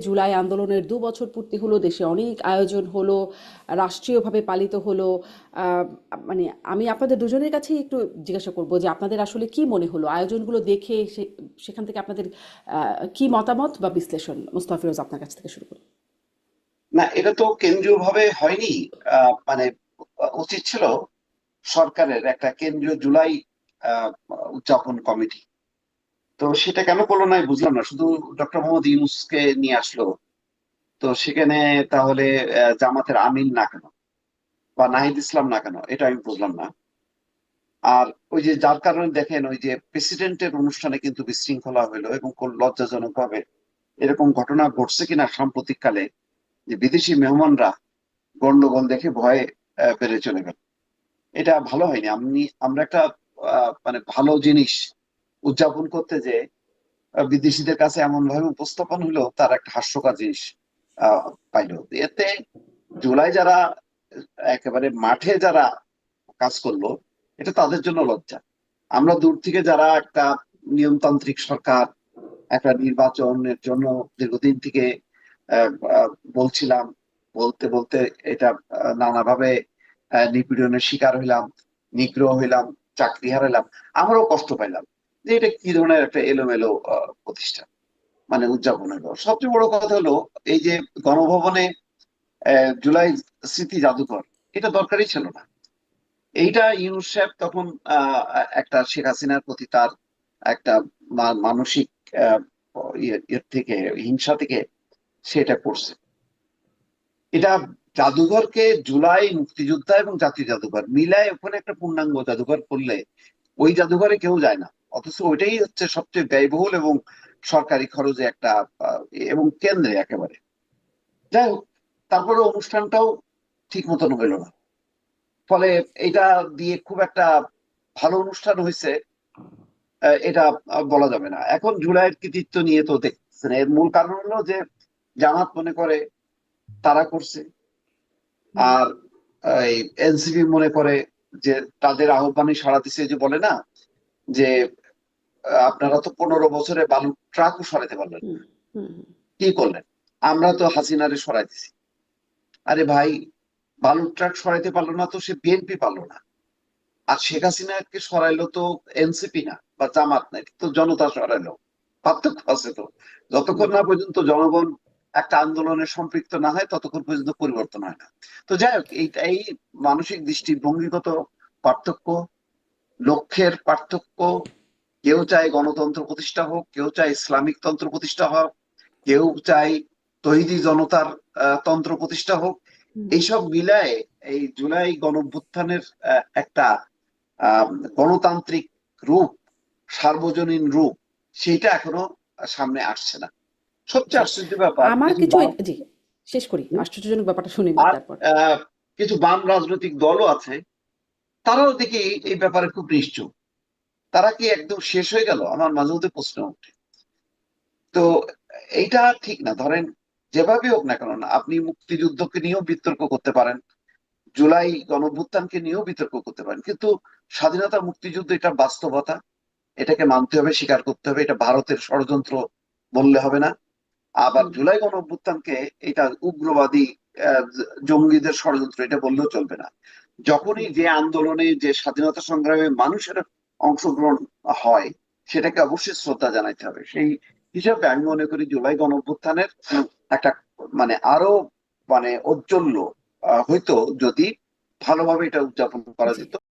জুলাই আন্দোলনের 2 বছর পূর্তি হলো, দেশে অনেক আয়োজন হলো, রাষ্ট্রীয়ভাবে পালিত হলো। আহ, মানে আমি আপনাদের দুজনের কাছেই একটু জিজ্ঞাসা করব যে আপনাদের আসলে কি মনে হলো আয়োজনগুলো দেখে, সেখান থেকে আপনাদের কি মতামত বা বিশ্লেষণ। মুস্তাফিরোজ, আপনার কাছ থেকে শুরু করি। না, এটা তো কেন্দ্রীয় ভাবে হয়নি। মানে উচিত ছিল সরকারের একটা কেন্দ্রীয় জুলাই আহ, উদযাপন কমিটি। তো সেটা কেন করলো না বুঝলাম না, শুধু ডক্টর মোহাম্মদ ইউনূসকে নিয়ে আসলো। তো সেখানে তাহলে জামাতের আমির না কেন বা নাহিদ ইসলাম না কেন, এটা আমি বুঝলাম না। আর ওই যে যার কারণে দেখেন, ওই যে প্রেসিডেন্টের অনুষ্ঠানে কিন্তু বিশৃঙ্খলা হলো এবং খুব লজ্জাজনক ভাবে এরকম ঘটনা ঘটছে কিনা সাম্প্রতিক কালে, যে বিদেশি মেহমানরা গন্ডগোল দেখে ভয়ে বেড়ে চলে গেল। এটা ভালো হয়নি। আমরা একটা মানে ভালো জিনিস উদযাপন করতে যে বিদেশিদের কাছে এমন ভাবে উপস্থাপন হলো, তার একটা হাস্যকর জিনিস আহ পাইলো এতে। জুলাই যারা একেবারে মাঠে যারা কাজ করলো, এটা তাদের জন্য লজ্জা। আমরা দূর থেকে যারা একটা নিয়মতান্ত্রিক সরকার, একটা নির্বাচনের জন্য দীর্ঘদিন থেকে আহ, আহ, বলছিলাম, বলতে বলতে এটা নানাভাবে নিপীড়নের শিকার হইলাম, নিগ্রহ হইলাম, চাকরি হারাইলাম, আমরাও কষ্ট পাইলাম। যে এটা কি ধরনের একটা এলোমেলো প্রতিষ্ঠান, মানে উদযাপন হলো। সবচেয়ে বড় কথা হলো এই যে গণভবনে জুলাই স্মৃতি জাদুঘর, এটা দরকারই ছিল না। এইটা ইউনূস সাহেব তখন একটা শেখ হাসিনার প্রতি তার একটা মানসিক আহ, ইয়ের থেকে, হিংসা থেকে সেটা করছে। এটা জাদুঘরকে জুলাই, মুক্তিযোদ্ধা এবং জাতীয় জাদুঘর মিলায় ওখানে একটা পূর্ণাঙ্গ জাদুঘর করলে ওই জাদুঘরে কেউ যায় না। অথচ ওইটাই হচ্ছে সবচেয়ে ব্যয়বহুল এবং সরকারি খরচে একটা এবং কেন্দ্রে একেবারে। যাই হোক, তারপরে অনুষ্ঠানটাও ঠিক মতন হইলো না। ফলে এটা দিয়ে খুব একটা ভালো অনুষ্ঠান হয়েছে এটা বলা যাবে না। এখন জুলাইয়ের কৃতিত্ব নিয়ে তো দেখছেন, এর মূল কারণ হলো যে জামাত মনে করে তারা করছে, হুম। আর এই এনসিপি মনে করে যে তাদের আহ্বানে সাড়া দিছে। যে বলে না যে আপনারা তো 15 বছরে বালুর ট্রাকও সরাতে পারলেন হুম। না, হুম। হুম। কি করলেন? আমরা তো হাসিনারে সরাই দিছি। আরে ভাই, বালুর ট্রাক সরাইতে পারলো না তো সে বিএনপি পারলো না। আর শেখ হাসিনাকে সরাইলো তো এনসিপি না বা জামাত না, এটা তো জনতা সরাইলো। পার্থক্য আছে তো। হুম। যতক্ষণ না পর্যন্ত জনগণ একটা আন্দোলনে সম্পৃক্ত না হয়, ততক্ষণ পর্যন্ত পরিবর্তন হয় না। তো যাই হোক, এই মানসিক দৃষ্টিভঙ্গিগত পার্থক্য, লক্ষ্যের পার্থক্য। কেউ চায় গণতন্ত্র প্রতিষ্ঠা হোক, কেউ চায় ইসলামিক তন্ত্র প্রতিষ্ঠা হোক, কেউ চায় তৌহিদি জনতার তন্ত্র প্রতিষ্ঠা হোক। হুম। এইসব মিলায় এই জুলাই গণঅভ্যুত্থানের একটা আহ গণতান্ত্রিক রূপ, সার্বজনীন রূপ, সেইটা এখনো সামনে আসছে না। জি। সবচেয়ে আশ্চর্য ব্যাপার, আমার কিছু কিছু বাম জি, শেষ করি। আশ্চর্যজনক ব্যাপারটা শুনে নিই আর তারপর। আহ, কিছু বাম রাজনৈতিক দলও আছে, তারাও দেখি এই ব্যাপারে খুব নিশ্চুপ। তারা কি একদম শেষ হয়ে গেল? আমার মাঝে মধ্যে প্রশ্ন ওঠে। তো এইটা ঠিক না। ধরেন, যেভাবে হোক না কেন, না আপনি মুক্তিযুদ্ধকে নিয়েও বিতর্ক করতে পারেন, জুলাই গণঅভ্যুত্থানকে নিয়েও বিতর্ক করতে পারেন, কিন্তু স্বাধীনতা মুক্তিযুদ্ধ এটা বাস্তবতা, এটাকে মানতে হবে, স্বীকার করতে হবে। এটা ভারতের ষড়যন্ত্র বললে হবে না। আবার হুম। জুলাই গণঅভ্যুত্থানকে এটা উগ্রবাদী জঙ্গিদের ষড়যন্ত্র এটা বললেও চলবে না। যখনই হুম। যে আন্দোলনে, যে স্বাধীনতা সংগ্রামে মানুষের অংশগ্রহণ হয়, সেটাকে অবশ্যই শ্রদ্ধা জানাইতে হবে। সেই হিসাবে আমি মনে করি জুলাই গণঅভ্যুত্থানের একটা মানে আরো মানে ঔজ্জ্বল্য হইতো যদি ভালোভাবে এটা উদযাপন করা জি। যেত।